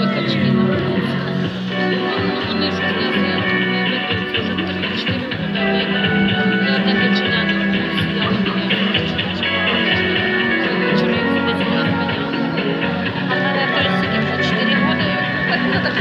качки. Вони щось не ведуться, вже 3-4 роки, але одне каченя не сидяло біля вчора їх 10 разів ганяли. Але той сидів вже 4 роки, так не так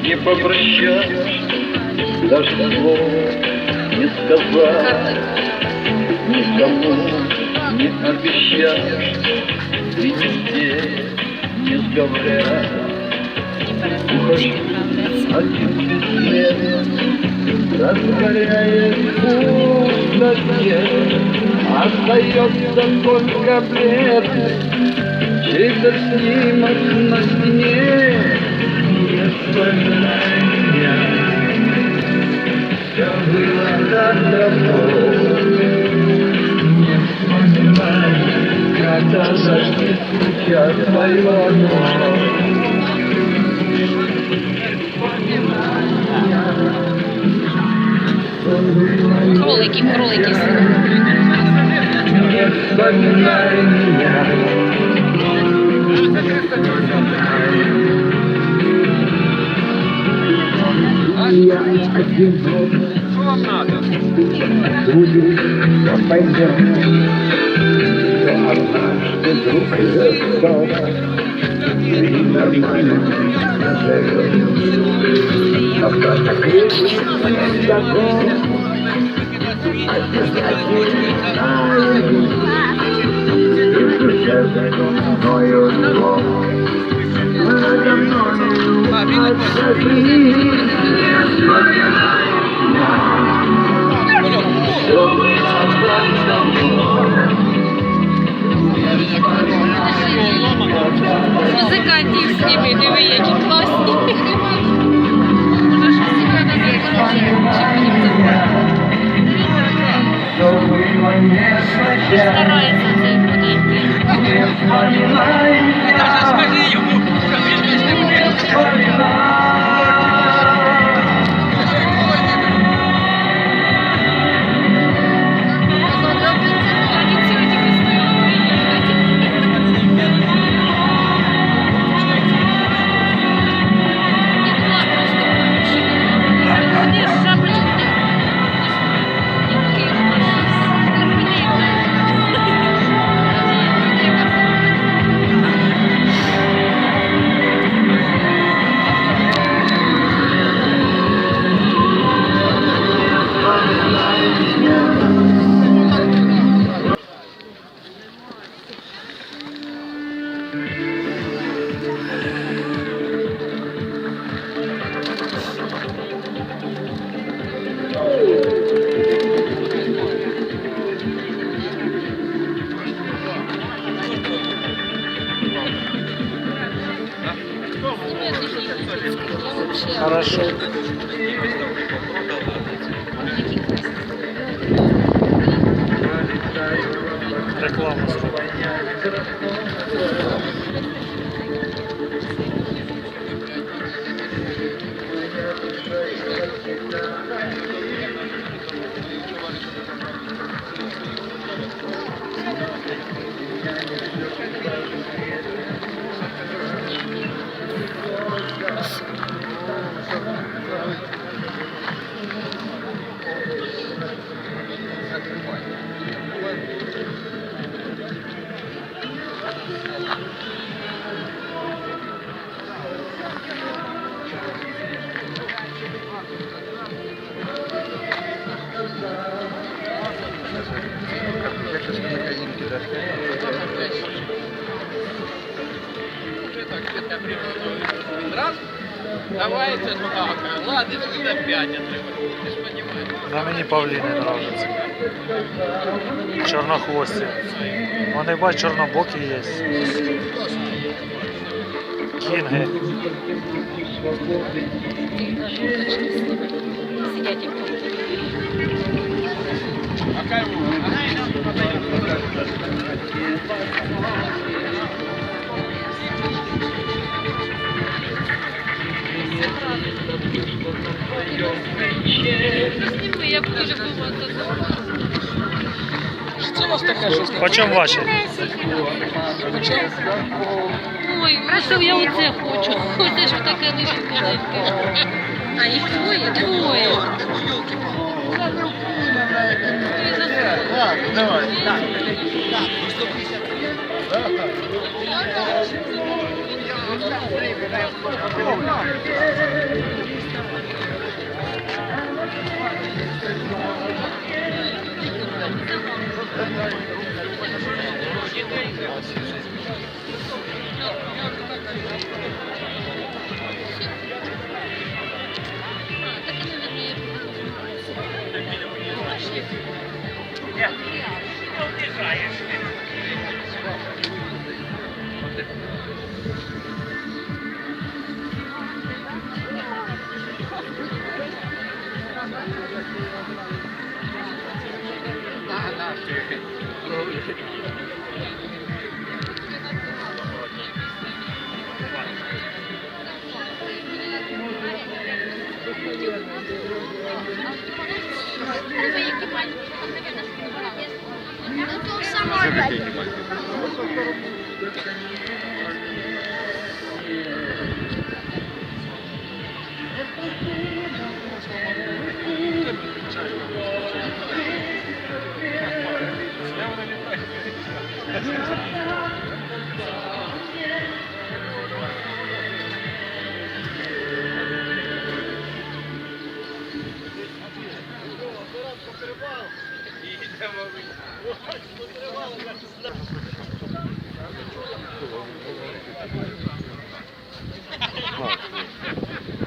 не попрощаться, даже слова не сказать, никому не обещать, и нигде не сговоря. Ухожу один без след, разгоряясь в пустоте, остается только бледный чей-то снимок на стене. Не вспоминай меня, все было так давно. Не вспоминай, когда зажги стучат твое окно. кролики. Не вспоминай меня. Я одинок. Что вам надо? Будет, но пойдем. Все однажды вдруг застал. И нормально заживем. Но кто-то кричит закон. И в душе мною зло. Надо мною отсоси. Не вспоминай меня. Все было так давно. Музикантів зніми, диви, які класні. Може, щось цікаве Что было не сначала. старається цей подойти. Не вспоминай меня. Скажи ему, Не вспоминай. Хорошо. Рекламу зробимо. Раз, давайте так, ладно, сюда 5, ты ж понимаешь. Да мені павліни нравляться. Чорнохвості. Вони бач, чорнобокі є. Кінги. Сидять і входять. Почем ваші? Ой, просто я оце хочу. Оце ж таке лише маленьке. А їх двоє? Двоє.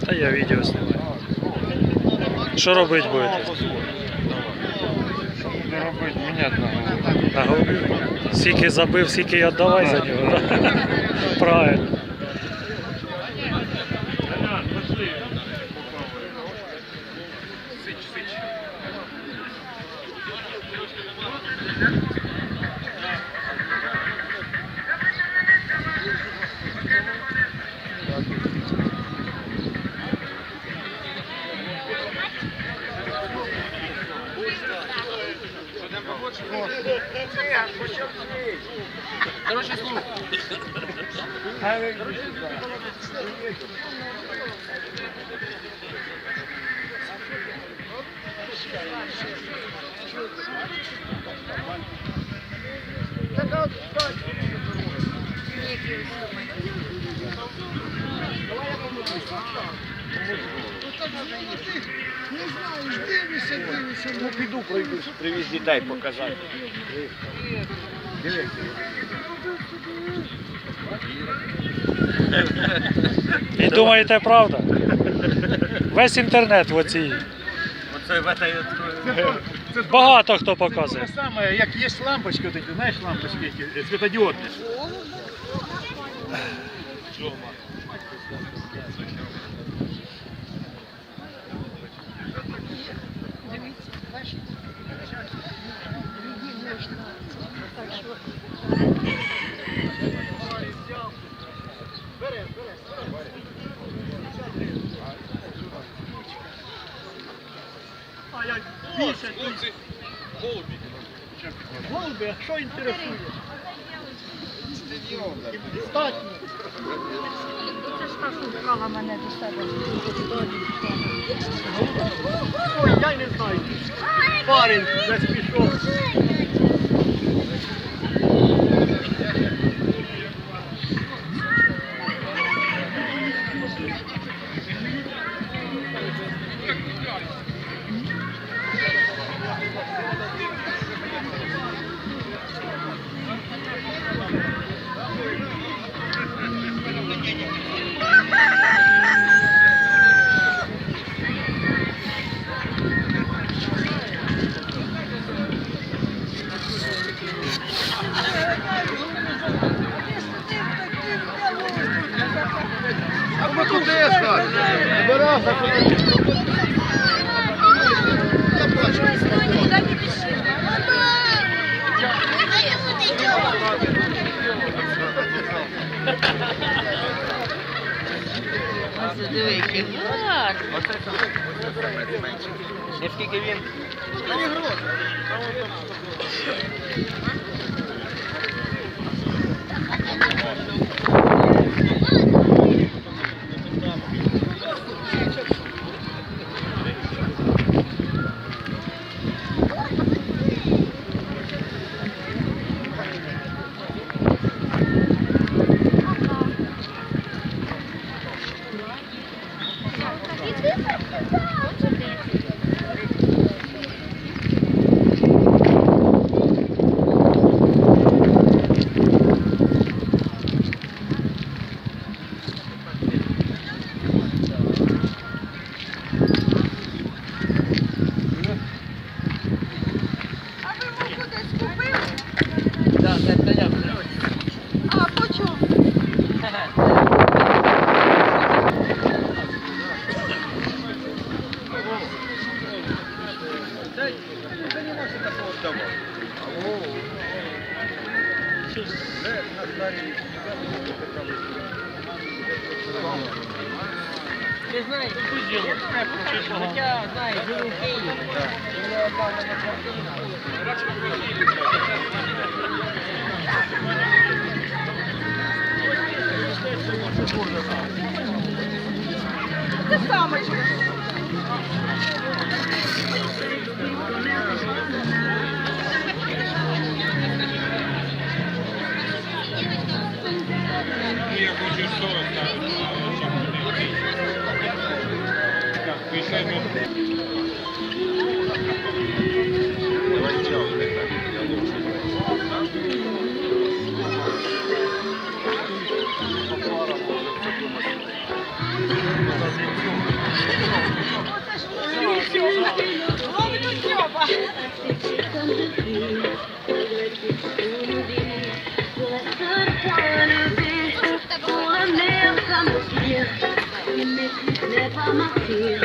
Та я відео знімаю. Що робити будете? Не робити, міняти на голову. На голубів? Скільки забив, скільки й віддавай за нього. Да? Правильно. Короче, слухай. Ну піду пройду, привіз дітей показати. І думаєте, правда? Весь інтернет в оцій. Оце в этой Багато хто показує. Те саме, як є лампочки, ти знаєш лампочки, які світодіодні. Хлопці, голубі. Голуби, а що інтересує? Достатньо. Це ж та шукала мене до себе. Ой, я й не знаю. Парень десь пішов. А ми тут де стали? Збирався. Диви, який гарний. Скільки він? Ти знаєш, я знаю, живу в Києві. Це саме. Я хочу що ставити. Так, пішли. Never my fear,